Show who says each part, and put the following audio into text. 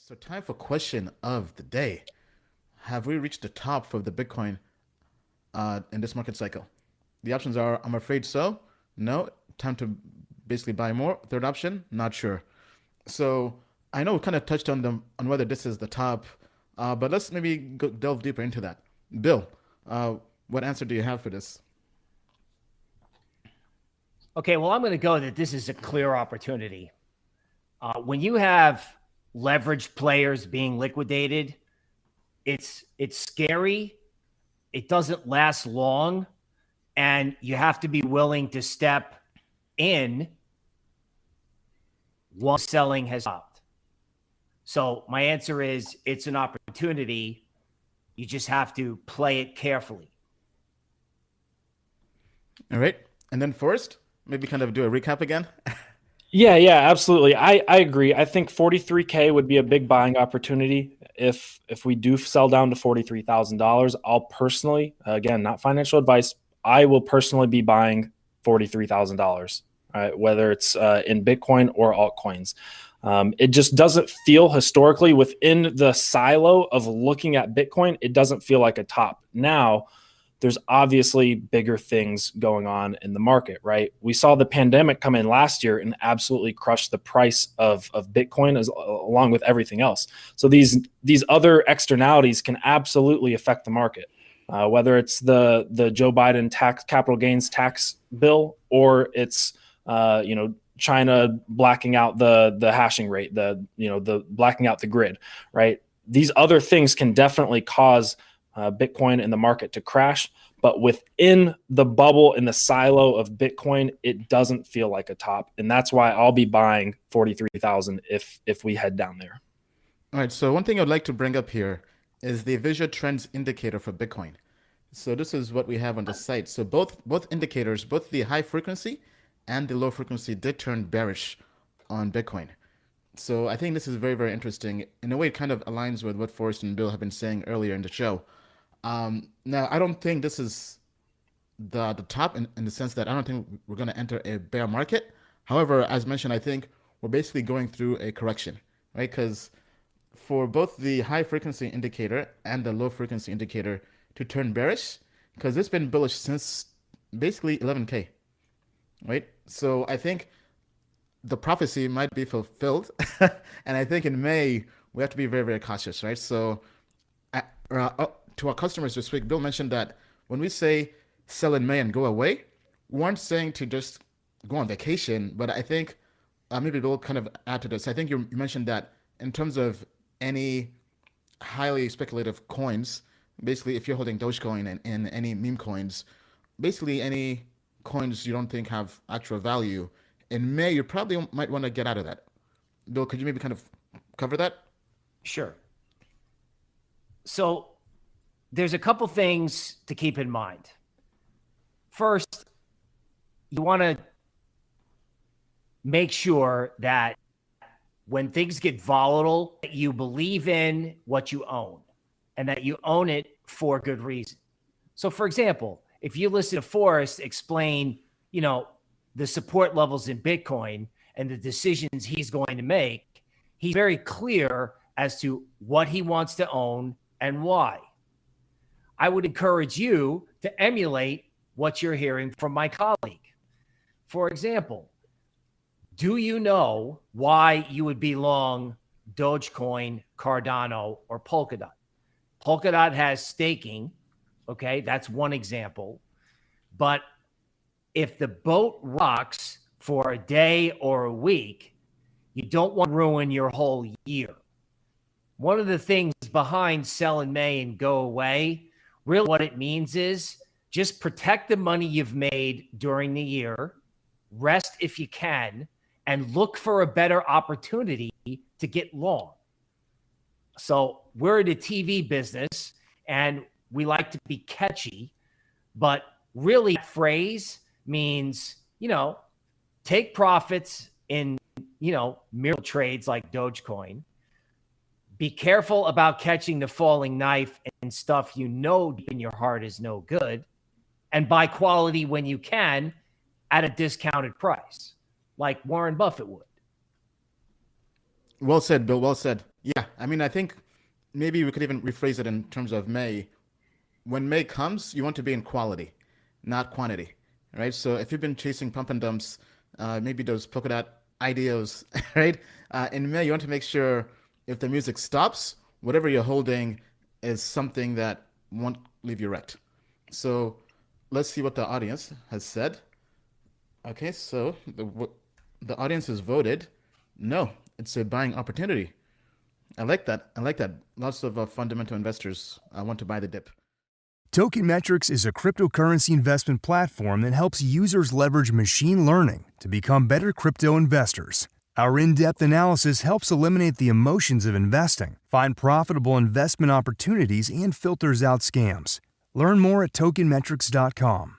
Speaker 1: So time for question of the day. Have we reached the top for the Bitcoin in this market cycle? The options are I'm afraid so, no, time to basically buy more. Third option, not sure. So I know we kind of touched on them on whether this is the top, but let's maybe delve deeper into that. Bill, uh, what answer do you have for this?
Speaker 2: Okay, well, I'm going to go that this is a clear opportunity. When you have leveraged players being liquidated, it's scary. It doesn't last long, and you have to be willing to step in once selling has stopped. So my answer is it's an opportunity. You just have to play it carefully.
Speaker 1: All right. And then first, maybe kind of do a recap again.
Speaker 3: Yeah, absolutely. I agree. I think 43K would be a big buying opportunity if we do sell down to $43,000. I'll personally, again, not financial advice, I will personally be buying $43,000, right? Whether it's in Bitcoin or altcoins. It just doesn't feel historically within the silo of looking at Bitcoin. It doesn't feel like a top. Now, there's obviously bigger things going on in the market, right? We saw the pandemic come in last year and absolutely crush the price of Bitcoin along with everything else. So these other externalities can absolutely affect the market, whether it's the Joe Biden capital gains tax bill or it's China blacking out the hashing rate, the blacking out the grid, right? These other things can definitely cause Bitcoin in the market to crash, but within the bubble in the silo of Bitcoin, it doesn't feel like a top, and that's why I'll be buying 43,000 if we head down there.
Speaker 1: All right. So one thing I'd like to bring up here is the visual trends indicator for Bitcoin. So this is what we have on the site. So both indicators, both the high frequency and the low frequency, did turn bearish on Bitcoin. So I think this is very, very interesting. In a way, it kind of aligns with what Forrest and Bill have been saying earlier in the show. Now, I don't think this is the top in the sense that I don't think we're going to enter a bear market. However, as mentioned, I think we're basically going through a correction, right? Because for both the high frequency indicator and the low frequency indicator to turn bearish, because it's been bullish since basically 11K, right? So I think the prophecy might be fulfilled. And I think in May, we have to be very, very cautious, right? So to our customers this week, Bill mentioned that when we say sell in May and go away, we weren't saying to just go on vacation, but I think maybe Bill kind of add to this. I think you mentioned that in terms of any highly speculative coins, basically if you're holding Dogecoin and any meme coins, basically any coins you don't think have actual value, in May, you probably might want to get out of that. Bill, could you maybe kind of cover that?
Speaker 2: Sure. So there's a couple things to keep in mind. First, you want to make sure that when things get volatile, that you believe in what you own and that you own it for good reason. So for example, if you listen to Forrest explain, the support levels in Bitcoin and the decisions he's going to make, he's very clear as to what he wants to own and why. I would encourage you to emulate what you're hearing from my colleague. For example, do you know why you would be long Dogecoin, Cardano, or Polkadot? Polkadot has staking. Okay, that's one example. But if the boat rocks for a day or a week, you don't want to ruin your whole year. One of the things behind sell in May and go away, really what it means is just protect the money you've made during the year, rest if you can, and look for a better opportunity to get long. So we're in the TV business and we like to be catchy, but really that phrase means, take profits in, miracle trades like Dogecoin. Be careful about catching the falling knife and stuff deep in your heart is no good. And buy quality when you can at a discounted price, like Warren Buffett would.
Speaker 1: Well said, Bill. Well said. Yeah, I mean, I think maybe we could even rephrase it in terms of May. When May comes, you want to be in quality, not quantity, right? So if you've been chasing pump and dumps, maybe those polka dot ideas, right? In May, you want to make sure if the music stops, whatever you're holding is something that won't leave you wrecked. So let's see what the audience has said. Okay, so the audience has voted no, it's a buying opportunity. I like that. I like that. Lots of fundamental investors want to buy the dip.
Speaker 4: Token Metrics is a cryptocurrency investment platform that helps users leverage machine learning to become better crypto investors. Our in-depth analysis helps eliminate the emotions of investing, find profitable investment opportunities, and filters out scams. Learn more at tokenmetrics.com.